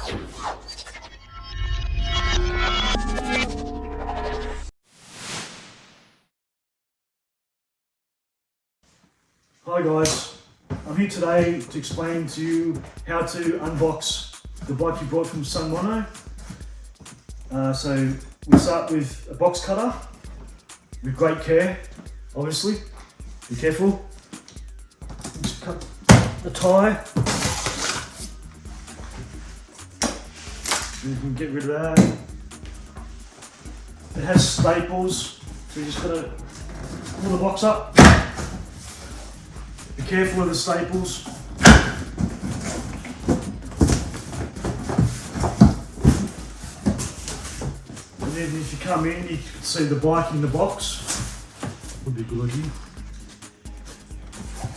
Hi guys, I'm here today to explain to you how to unbox the bike you brought from Sunmono. So we start with a box cutter with great care, obviously. Be careful. Just cut the tyre. You can get rid of that. It has staples, so you just gotta pull the box up. Be careful of the staples. And then if you come in, you can see the bike in the box. Would be a good idea.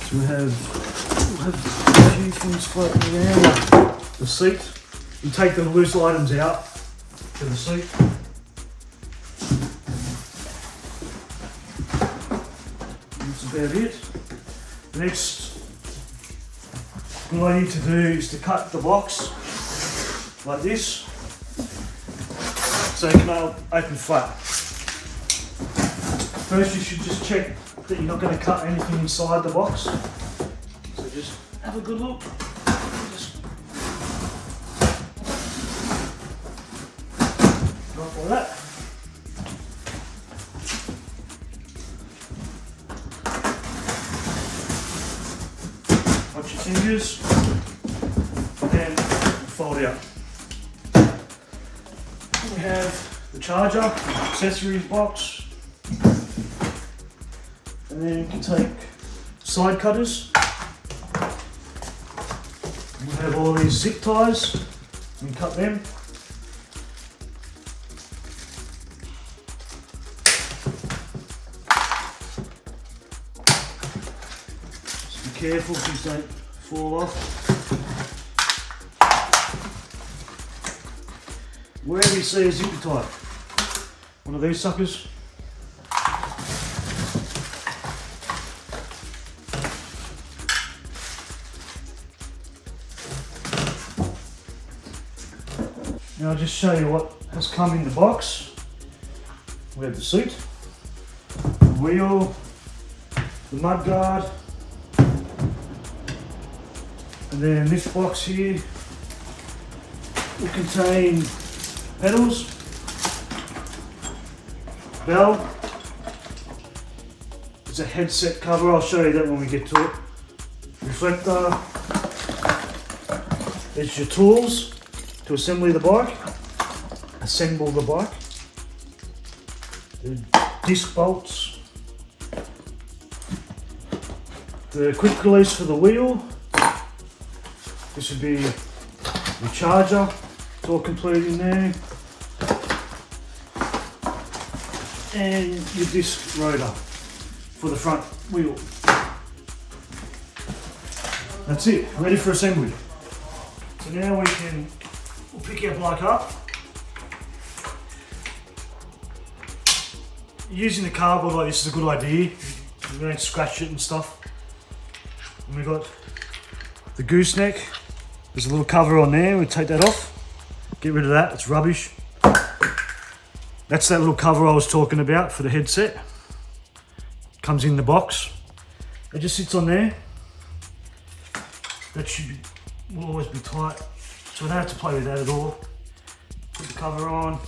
So we'll have a few things floating around, like the seat. You take the loose items out to the seat. That's about it. The next thing I need to do is to cut the box like this, so it can open flat. First you should just check that you're not going to cut anything inside the box. So just have a good look. Just like that. Watch your fingers, and fold out. We have the charger, accessories box, and then you can take side cutters. We have all these zip ties, you can cut them. Careful, please don't fall off. Wherever you see a zipper tie, one of these suckers. Now I'll just show you what has come in the box. We have the seat, the wheel, the mudguard. And then this box here will contain pedals, bell, there's a headset cover, I'll show you that when we get to it, reflector, there's your tools to assemble the bike, the disc bolts, the quick release for the wheel. This would be the charger, it's all complete in there, and your disc rotor for the front wheel. That's it, ready for assembly. So now we'll pick our bike up. Using the cardboard like this is a good idea, you don't scratch it and stuff. And we've got the gooseneck. There's a little cover on there, we'll take that off. Get rid of that, it's rubbish. That's that little cover I was talking about for the headset. Comes in the box. It just sits on there. That will always be tight, so I don't have to play with that at all. Put the cover on.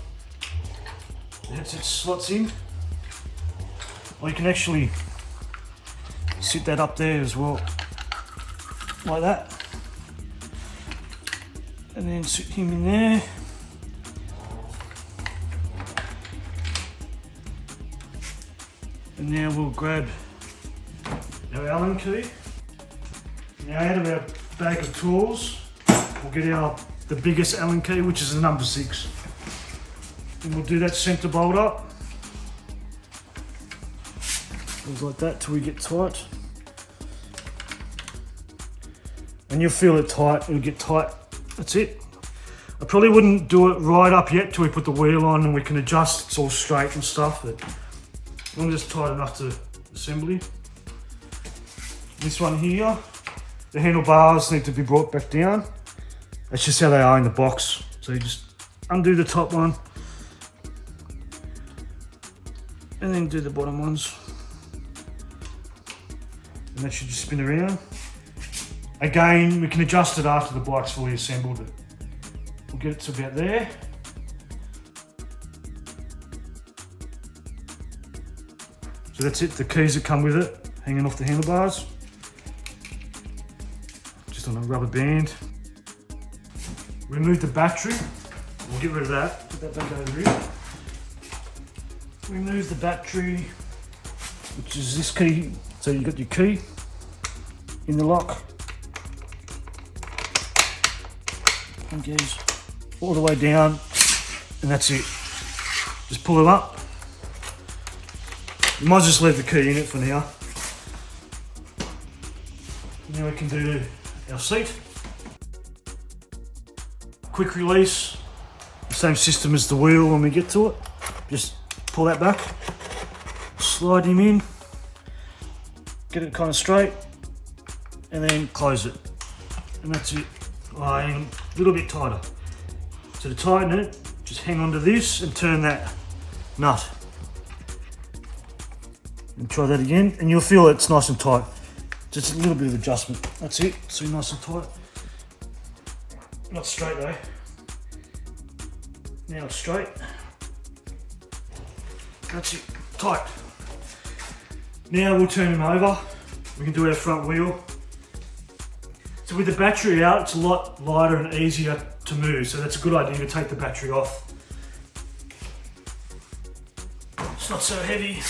The headset slots in. Or you can actually sit that up there as well, like that. And then sit him in there. And now we'll grab our Allen key. Now out of our bag of tools, we'll get the biggest Allen key, which is a number 6. And we'll do that centre bolt up. Goes like that till we get tight. And you'll feel it tight, it'll get tight. That's it. I probably wouldn't do it right up yet till we put the wheel on and we can adjust, it's all straight and stuff, but I'm just tight enough to assembly. This one here, the handlebars need to be brought back down. That's just how they are in the box. So you just undo the top one and then do the bottom ones. And that should just spin around. Again, we can adjust it after the bike's fully assembled. We'll get it to about there. So that's it, the keys that come with it, hanging off the handlebars. Just on a rubber band. Remove the battery. We'll get rid of that. Put that back over here. Remove the battery, which is this key. So you've got your key in the lock. And goes all the way down, and that's it. Just pull it up. You might just leave the key in it for now. Now we can do our seat. Quick release, the same system as the wheel when we get to it. Just pull that back, slide him in, get it kind of straight, and then close it. And that's it. A little bit tighter. So to tighten it, just hang on to this and turn that nut. And try that again, and you'll feel it's nice and tight. Just a little bit of adjustment. That's it. So nice and tight. Not straight though. Now it's straight. That's it. Tight. Now we'll turn him over. We can do our front wheel. So with the battery out, it's a lot lighter and easier to move. So that's a good idea to take the battery off. It's not so heavy.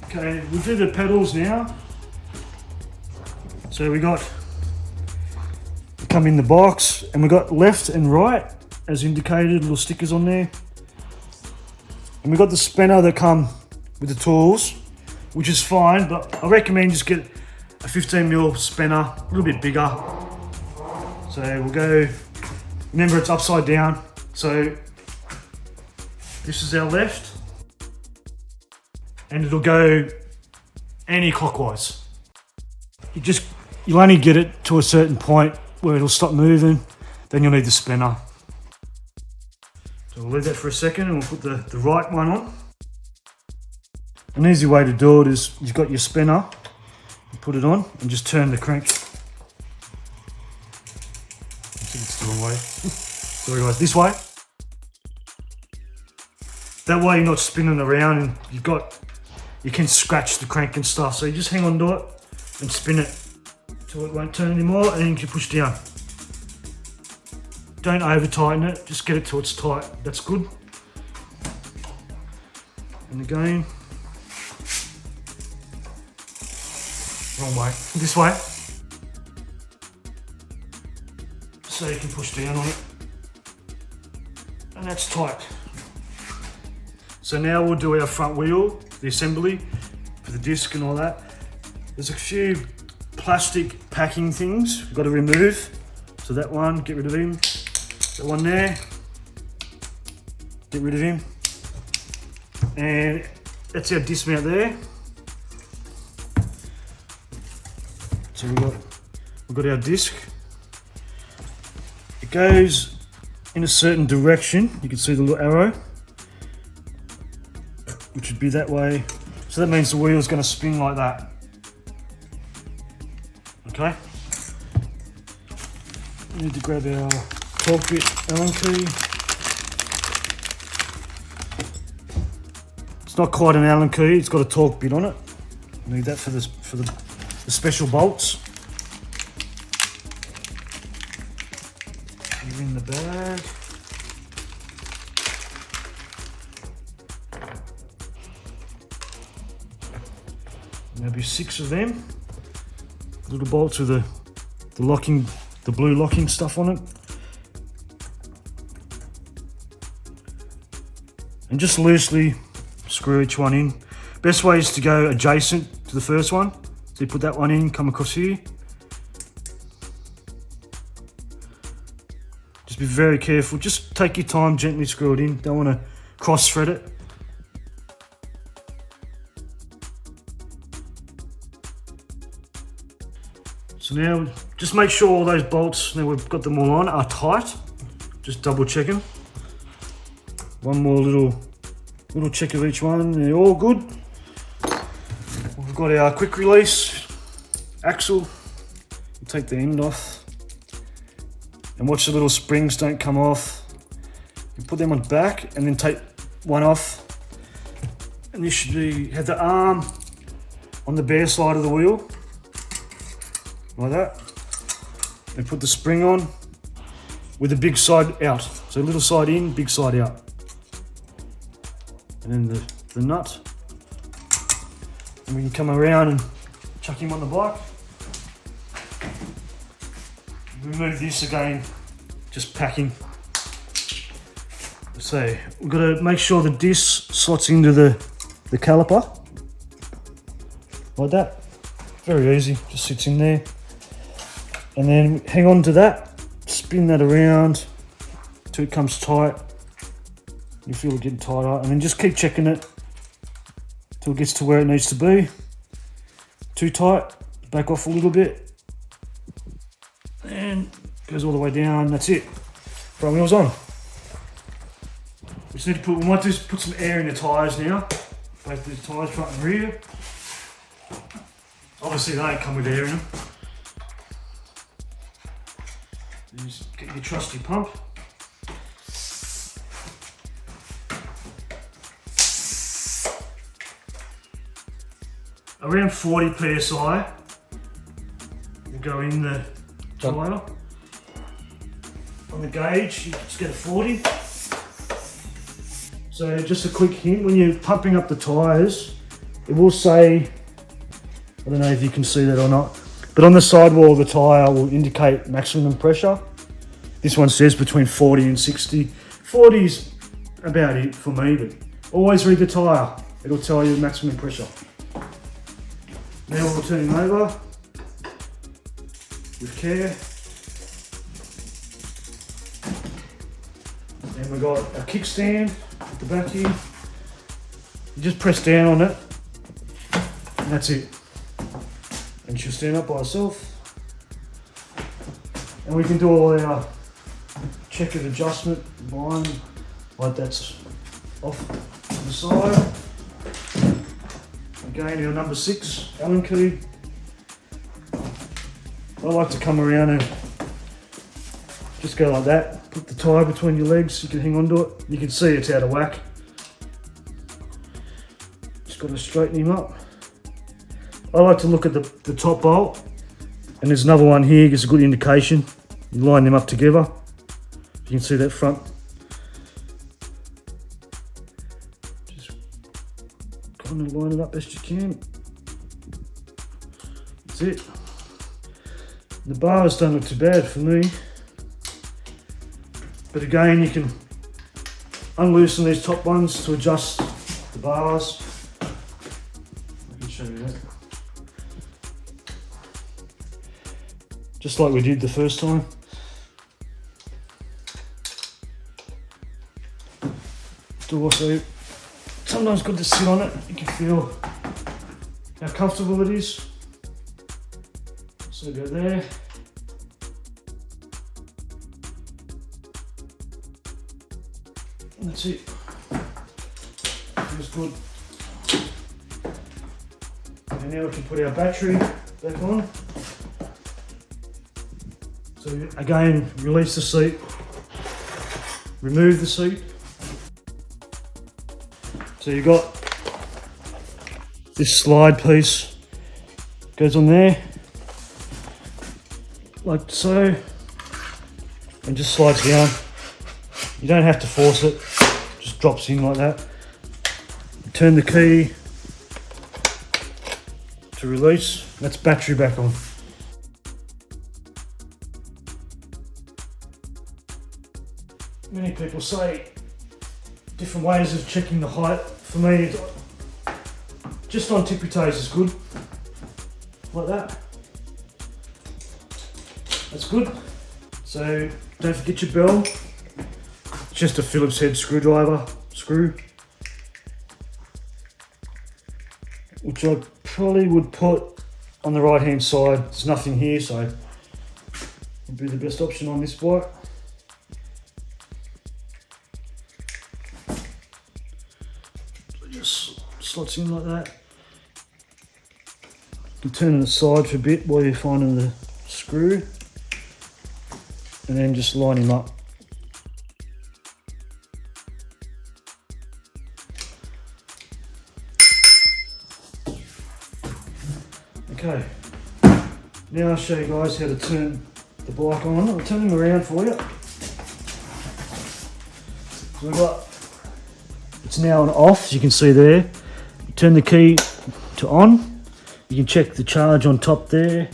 Okay, we'll do the pedals now. So we come in the box, and we got left and right as indicated, little stickers on there. And we got the spinner that come with the tools, which is fine, but I recommend just get a 15mm spinner, a little bit bigger. So we'll go, remember it's upside down. So this is our left, and it'll go anti-clockwise. You'll only get it to a certain point where it'll stop moving, then you'll need the spinner. So we'll leave that for a second and we'll put the right one on. An easy way to do it is you've got your spinner, you put it on and just turn the crank. I think it's the wrong way. Sorry guys, this way. That way you're not spinning around and you can scratch the crank and stuff. So you just hang on to it and spin it till it won't turn anymore, and then you can push down. Don't over tighten it, just get it till it's tight. That's good. And again, wrong way, this way. So you can push down on it. And that's tight. So now we'll do our front wheel, the assembly for the disc and all that. There's a few plastic packing things we've got to remove. So that one, get rid of him. That one there, get rid of him. And that's our dismount there. So we've got our disc. It goes in a certain direction. You can see the little arrow, which would be that way. So that means the wheel is going to spin like that. Okay. We need to grab our torque bit Allen key. It's not quite an Allen key, it's got a torque bit on it. Need that for the special bolts. You're in the bag. Maybe 6 of them. Little bolts with the blue locking stuff on it. And just loosely screw each one in. Best way is to go adjacent to the first one. So you put that one in, come across here. Just be very careful. Just take your time, gently screw it in. Don't want to cross thread it. So So now just make sure all those bolts, now we've got them all on, are tight. Just double check them. One more little check of each one, they're all good. We've got our quick release axle. We'll take the end off. And watch the little springs don't come off. You put them on back and then take one off. And this should have the arm on the bare side of the wheel. Like that. And put the spring on with the big side out. So little side in, big side out. And then the nut. And we can come around and chuck him on the bike. Remove this again, just packing. So we've got to make sure the disc slots into the caliper. Like that. Very easy, just sits in there. And then hang on to that, spin that around till it comes tight. You feel it getting tighter, and then just keep checking it till it gets to where it needs to be. Too tight, back off a little bit. And goes all the way down, that's it. Front wheels on. We just need to we might just put some air in the tyres now. Both the tyres front and rear. Obviously they don't come with air in them. You just get your trusty pump. Around 40 psi will go in the tyre. On the gauge, you just get a 40. So just a quick hint, when you're pumping up the tyres, it will say, I don't know if you can see that or not, but on the sidewall of the tyre will indicate maximum pressure. This one says between 40 and 60. 40 is about it for me, but always read the tyre. It'll tell you maximum pressure. Now we'll turn him over with care. And we've got a kickstand at the back here. You just press down on it, and that's it. And she'll stand up by herself. And we can do all our checkered adjustment, line, like that's off to the side. Again, our number 6 Allen key. I like to come around and just go like that. Put the tyre between your legs, you can hang on to it. You can see it's out of whack. Just got to straighten him up. I like to look at the top bolt, and there's another one here, gives a good indication. You line them up together. You can see that front. Just kind of line it up best you can. That's it. The bars don't look too bad for me. But again, you can unloosen these top ones to adjust the bars. I can show you that. Just like we did the first time. It's also sometimes good to sit on it. You can feel how comfortable it is. So go there. And that's it. Feels good. And now we can put our battery back on. So again, release the seat, remove the seat. So you've got this slide piece, goes on there, like so, and just slides down. You don't have to force it, just drops in like that. Turn the key to release, that's battery back on. Many people say different ways of checking the height. For me, just on tippy toes is good, like that. That's good. So don't forget your bell. It's just a Phillips head screwdriver, screw, which I probably would put on the right hand side, there's nothing here, so would be the best option on this bike. So just slots in like that. You can turn it aside for a bit while you're finding the screw, and then just line him up. Okay, now I'll show you guys how to turn the bike on. I'll turn him around for you. So we've got, it's now on off, as you can see there. You turn the key to on. You can check the charge on top there.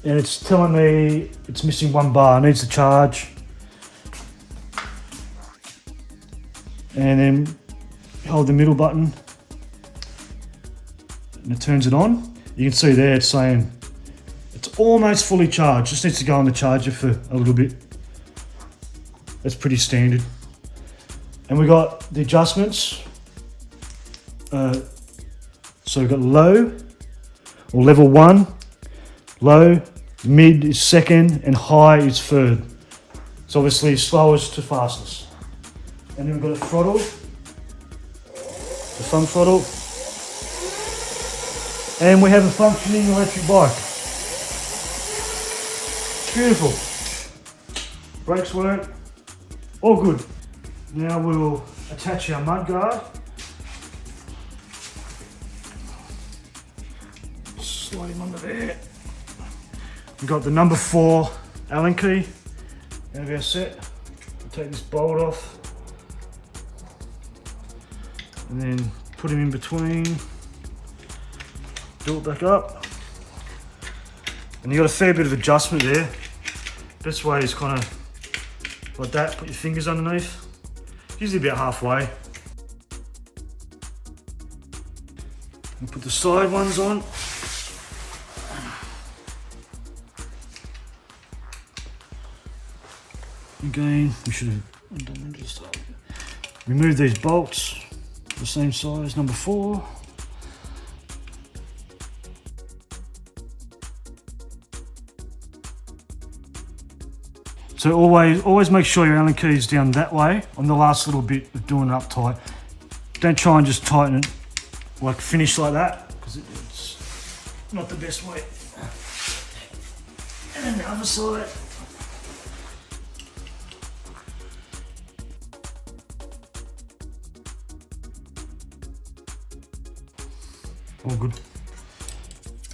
And it's telling me it's missing one bar, it needs to charge. And then hold the middle button and it turns it on. You can see there it's saying it's almost fully charged, just needs to go on the charger for a little bit. That's pretty standard. And we got the adjustments. So we've got low or level 1, low, mid is second, and high is third. It's obviously slowest to fastest. And then we've got a throttle, the front throttle. And we have a functioning electric bike. Beautiful. Brakes work, all good. Now we'll attach our mudguard. Slide him under there. We've got the number 4 Allen key out of our set. We'll take this bolt off and then put him in between. Do it back up, and you got a fair bit of adjustment there. Best way is kind of like that, put your fingers underneath, usually about halfway. And put the side ones on. Again, we should have done just remove these bolts, the same size, number 4. So always make sure your Allen key is down that way on the last little bit of doing it up tight. Don't try and just tighten it, like finish like that, because it's not the best way. And then the other side. All good.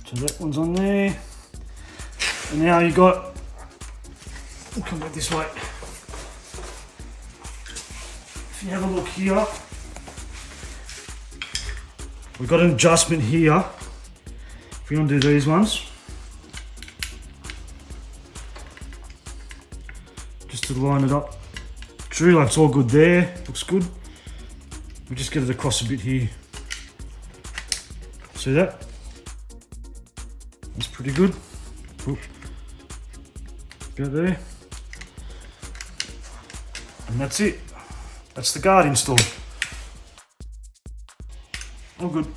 So that one's on there. And now you got, we'll come back this way. If you have a look here, we've got an adjustment here. If you want to do these ones, just to line it up. True, like it's all good there, looks good. We just get it across a bit here. See that? That's pretty good. Oop. Go there. And that's it. That's the guard installed. All good.